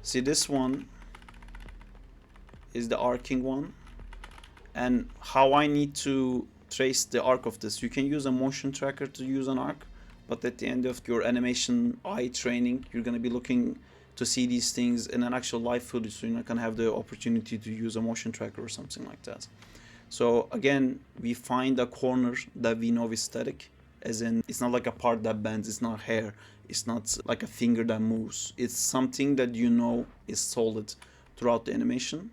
See, this one is the arcing one, and how I need to trace the arc of this. You can use a motion tracker to use an arc, but at the end of your animation eye training, you're going to be looking to see these things in an actual live footage, so you're not going to have the opportunity to use a motion tracker or something like that. So again, we find a corner that we know is static, as in it's not like a part that bends, it's not hair, it's not like a finger that moves. It's something that you know is solid throughout the animation.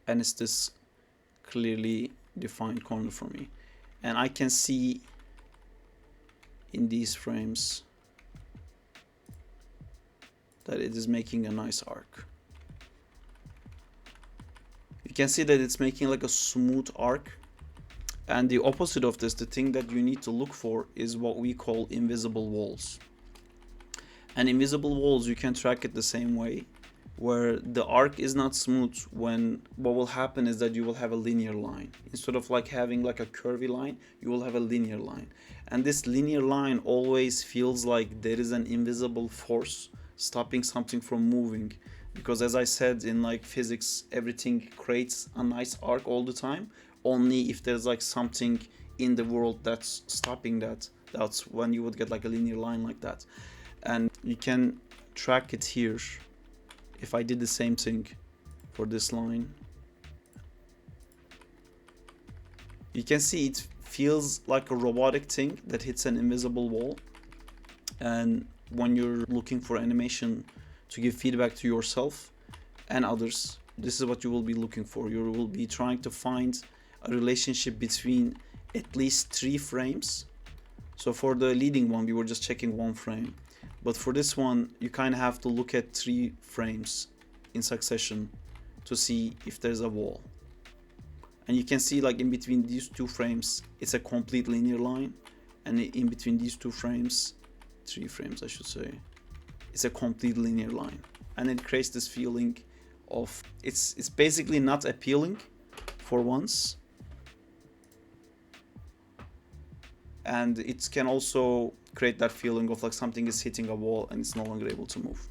And it's this clearly defined corner for me. And I can see in these frames that it is making a nice arc. You can see that it's making like a smooth arc. And the opposite of this, the thing that you need to look for, is what we call invisible walls. And invisible walls, you can track it the same way, where the arc is not smooth. When what will happen is that you will have a linear line. Instead of like having like a curvy line, you will have a linear line. And this linear line always feels like there is an invisible force stopping something from moving. Because as I said, in like physics, everything creates a nice arc all the time. Only if there's like something in the world that's stopping that, that's when you would get like a linear line like that. And you can track it here. If I did the same thing for this line, you can see it feels like a robotic thing that hits an invisible wall. And when you're looking for animation to give feedback to yourself and others, this is what you will be looking for. You will be trying to find a relationship between at least 3 frames. So for the leading one, we were just checking 1 frame. But for this one, you kind of have to look at 3 frames in succession to see if there's a wall. And you can see like in between these 2 frames, it's a complete linear line. And in between these 2 frames, 3 frames I should say, it's a complete linear line. And it creates this feeling of, it's basically not appealing for once. And it can also create that feeling of like something is hitting a wall and it's no longer able to move.